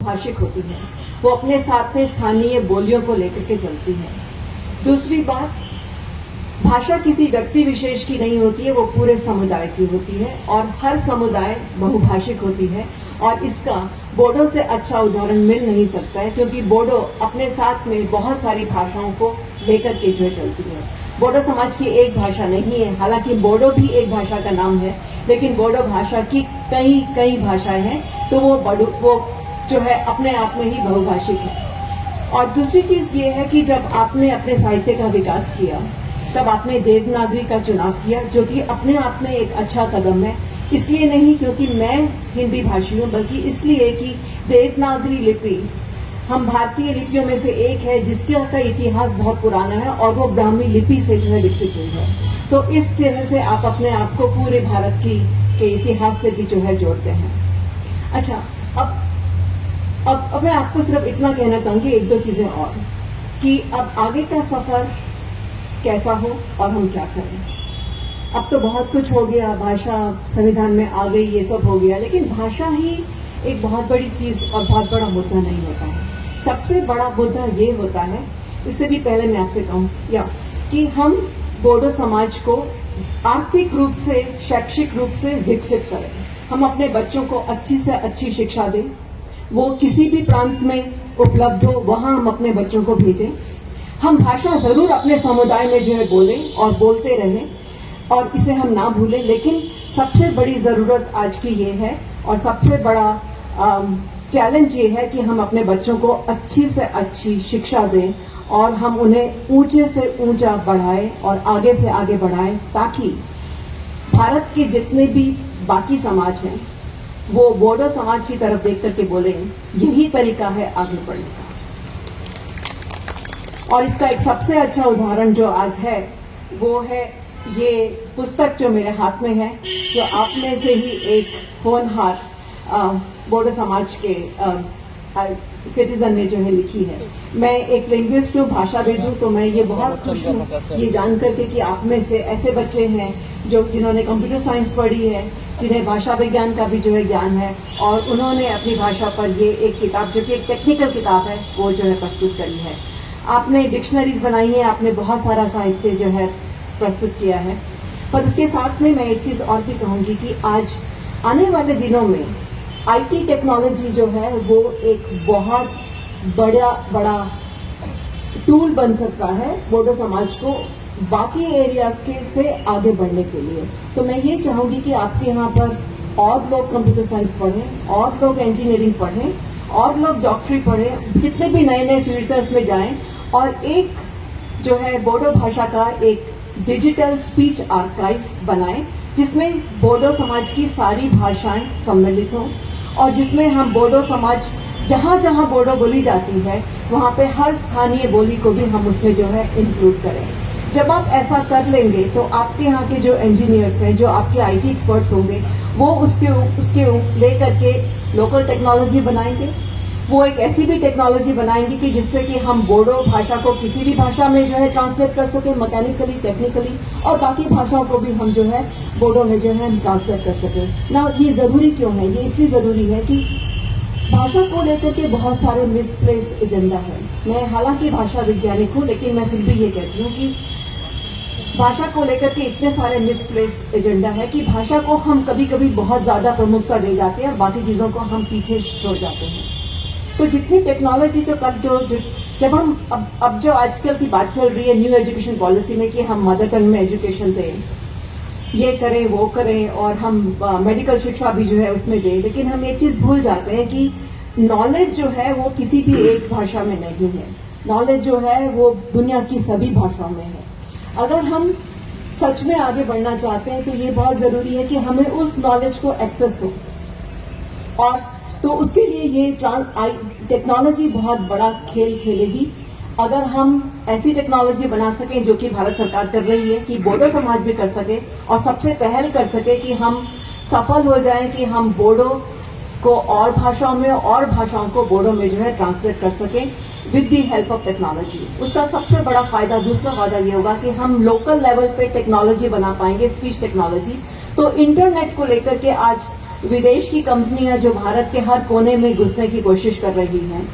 भाषिक होती है, वो अपने साथ में स्थानीय बोलियों को लेकर के चलती है। दूसरी बात, भाषा किसी व्यक्ति विशेष की नहीं होती है, वो पूरे समुदाय की होती है और हर समुदाय बहुभाषिक होती है और इसका बोडो से अच्छा उदाहरण मिल नहीं सकता है, क्योंकि बोडो अपने साथ में बहुत सारी भाषाओं को लेकर के जो है चलती है। बोडो समाज की एक भाषा नहीं है, हालांकि बोडो भी एक भाषा का नाम है, लेकिन बोडो भाषा की कई भाषाएं हैं, तो वो जो है अपने आप में ही बहुभाषिक है। और दूसरी चीज ये है कि जब आपने अपने साहित्य का विकास किया, तब आपने देवनागरी का चुनाव किया, जो कि अपने आप में एक अच्छा कदम है। इसलिए नहीं क्योंकि मैं हिंदी भाषी हूं, बल्कि इसलिए कि देवनागरी लिपि हम भारतीय लिपियों में से एक है जिसका इतिहास बहुत पुराना है और वो ब्राह्मी लिपि से जो है विकसित हुई है। तो इस तरह से आप अपने आप को पूरे भारत के इतिहास से भी जो है जोड़ते हैं। अच्छा, अब मैं आपको सिर्फ इतना कहना चाहूंगी, एक दो चीजें और, कि अब आगे का सफर कैसा हो और हम क्या करें। अब तो बहुत कुछ हो गया, भाषा संविधान में आ गई, ये सब हो गया, लेकिन भाषा ही एक बहुत बड़ी चीज और बहुत बड़ा मुद्दा नहीं होता है। सबसे बड़ा मुद्दा ये होता है, इससे भी पहले मैं आपसे कहूं कि हम बोडो समाज को आर्थिक रूप से, शैक्षिक रूप से विकसित करें। हम अपने बच्चों को अच्छी से अच्छी शिक्षा दें, वो किसी भी प्रांत में उपलब्ध हो, वहां हम अपने बच्चों को भेजें। हम भाषा जरूर अपने समुदाय में जो है बोलें और बोलते रहें और इसे हम ना भूलें, लेकिन सबसे बड़ी जरूरत आज की ये है और सबसे बड़ा चैलेंज ये है कि हम अपने बच्चों को अच्छी से अच्छी शिक्षा दें और हम उन्हें ऊंचे से ऊंचा बढ़ाएं और आगे से आगे बढ़ाएं, ताकि भारत के जितने भी बाकी समाज हैं वो बोडो समाज की तरफ देख करके बोले यही तरीका है आगे बढ़ने का। और इसका एक सबसे अच्छा उदाहरण जो आज है वो है ये पुस्तक जो मेरे हाथ में है, जो आप में से ही एक होनहार बोडो समाज के सिटीजन ने जो है लिखी है। मैं एक लिंग्विस्ट हूँ, भाषाविद हूँ, तो मैं ये बहुत खुश हूँ ये जान करके कि आप में से ऐसे बच्चे हैं जिन्होंने कंप्यूटर साइंस पढ़ी है, जिन्हें भाषा विज्ञान का भी जो है ज्ञान है, और उन्होंने अपनी भाषा पर ये एक किताब, जो कि एक टेक्निकल किताब है, वो जो है प्रस्तुत करी है। आपने डिक्शनरीज बनाई है, आपने बहुत सारा साहित्य जो है प्रस्तुत किया है, पर उसके साथ में मैं एक चीज और भी कहूंगी कि आज आने वाले दिनों में आईटी टेक्नोलॉजी जो है वो एक बहुत बड़ा टूल बन सकता है बोडो समाज को बाकी एरियाज से आगे बढ़ने के लिए। तो मैं ये चाहूंगी कि आपके यहाँ पर और लोग कंप्यूटर साइंस पढ़ें, और लोग इंजीनियरिंग पढ़ें, और लोग डॉक्टरी पढ़ें, जितने भी नए फील्ड्स हैं उसमें जाएं और एक जो है बोडो भाषा का एक डिजिटल स्पीच आर्काइव बनाएं, जिसमें बोडो समाज की सारी भाषाएं सम्मिलित हों और जिसमें हम बोडो समाज जहां जहां बोडो बोली जाती है वहां पे हर स्थानीय बोली को भी हम उसमें जो है इंक्लूड करें। जब आप ऐसा कर लेंगे तो आपके यहाँ के जो इंजीनियर्स हैं, जो आपके आईटी एक्सपर्ट्स होंगे, वो उसके लेकर के लोकल टेक्नोलॉजी बनाएंगे। वो एक ऐसी भी टेक्नोलॉजी बनाएंगे कि जिससे कि हम बोडो भाषा को किसी भी भाषा में जो है ट्रांसलेट कर सकें, मैकेनिकली, टेक्निकली, और बाकी भाषाओं को भी हम जो है बोडो में जो है हम ट्रांसलेट कर सकें ना। ये जरूरी क्यों है? ये इसलिए जरूरी है कि भाषा को लेकर के बहुत सारे मिसप्लेस्ड एजेंडा है। मैं हालांकि भाषा वैज्ञानिक हूं, लेकिन मैं फिर भी ये कहती हूँ कि भाषा को लेकर के इतने सारे मिसप्लेस्ड एजेंडा है कि भाषा को हम कभी कभी बहुत ज्यादा प्रमुखता दे जाते हैं और बाकी चीजों को हम पीछे छोड़ जाते हैं। तो जितनी टेक्नोलॉजी जब हम अब जो आजकल की बात चल रही है न्यू एजुकेशन पॉलिसी में कि हम मदर टंग में एजुकेशन दें, ये करें वो करें, और हम मेडिकल शिक्षा भी जो है उसमें दें, लेकिन हम एक चीज भूल जाते हैं कि नॉलेज जो है वो किसी भी एक भाषा में नहीं है। नॉलेज जो है वो दुनिया की सभी भाषाओं में है। अगर हम सच में आगे बढ़ना चाहते हैं तो ये बहुत जरूरी है कि हमें उस नॉलेज को एक्सेस हो, और तो उसके लिए ये टेक्नोलॉजी बहुत बड़ा खेल खेलेगी। अगर हम ऐसी टेक्नोलॉजी बना सकें, जो कि भारत सरकार कर रही है, कि बोडो समाज भी कर सके और सबसे पहल कर सके कि हम सफल हो जाएं कि हम बोडो को और भाषाओं में और भाषाओं को बोडो में जो है ट्रांसलेट कर सकें with the help of technology. उसका सबसे बड़ा फायदा, दूसरा फायदा ये होगा कि हम लोकल लेवल पे टेक्नोलॉजी बना पाएंगे, स्पीच टेक्नोलॉजी। तो इंटरनेट को लेकर के आज विदेश की कंपनियां जो भारत के हर कोने में घुसने की कोशिश कर रही हैं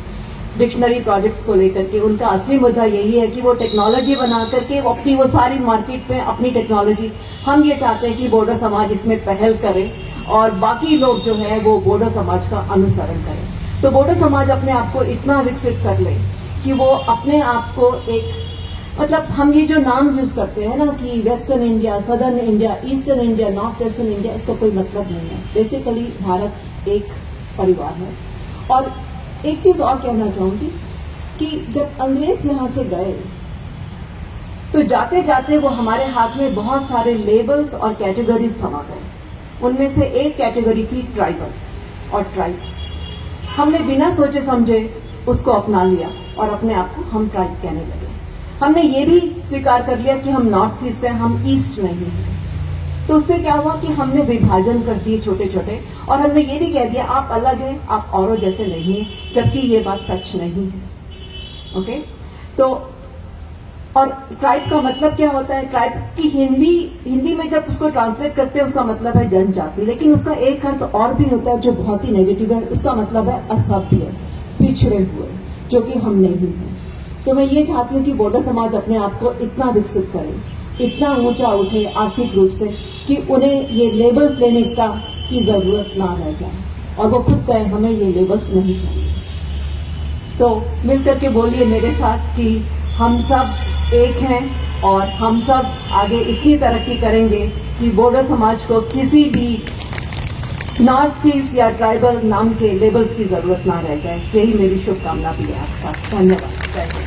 डिक्शनरी प्रोजेक्ट्स को लेकर के, उनका असली मुद्दा यही है कि वो टेक्नोलॉजी बना करके वो सारी मार्केट में अपनी टेक्नोलॉजी, हम ये चाहते हैं कि बोडो समाज इसमें पहल करे और बाकी लोग जो है वो बोडो समाज का अनुसरण करें। तो बोडो समाज अपने आप को इतना विकसित कर ले कि वो अपने आप को एक, मतलब हम ये जो नाम यूज करते हैं ना कि western India, southern India, eastern India, north western India, इसका कोई मतलब नहीं है। बेसिकली भारत एक परिवार है। और एक चीज और कहना चाहूंगी कि जब अंग्रेज यहां से गए तो जाते जाते वो हमारे हाथ में बहुत सारे लेबल्स और कैटेगरीज थमा गए। उनमें से एक कैटेगरी थी ट्राइबल और ट्राइब। हमने बिना सोचे समझे उसको अपना लिया और अपने आप को हम ट्राइब कहने लगे। हमने ये भी स्वीकार कर लिया कि हम नॉर्थ ईस्ट हैं, हम ईस्ट नहीं हैं। तो उससे क्या हुआ कि हमने विभाजन कर दिए छोटे छोटे, और हमने ये भी कह दिया आप अलग हैं, आप औरों जैसे नहीं हैं, जबकि ये बात सच नहीं है। ओके, तो और ट्राइब का मतलब क्या होता है? ट्राइब की हिंदी में जब उसको ट्रांसलेट करते हैं उसका मतलब है जनजाति, लेकिन उसका एक अर्थ और भी होता है जो बहुत ही नेगेटिव है। उसका मतलब है असभ्य, पिछड़े हुए, जो कि हम नहीं हैं। तो मैं ये चाहती हूँ कि बोडो समाज अपने आप को इतना विकसित करे, इतना ऊंचा उठे आर्थिक रूप से कि उन्हें ये लेबल्स लेने की जरूरत ना रह जाए और वो खुद कहे हमें ये लेबल्स नहीं चाहिए। तो मिलकर के बोलिए मेरे साथ कि हम सब एक हैं और हम सब आगे इतनी तरक्की करेंगे कि बोडो समाज को किसी भी नॉर्थ ईस्ट या ट्राइबल नाम के लेबल्स की जरूरत ना रह जाए। यही मेरी शुभकामना भी है आपके साथ। धन्यवाद।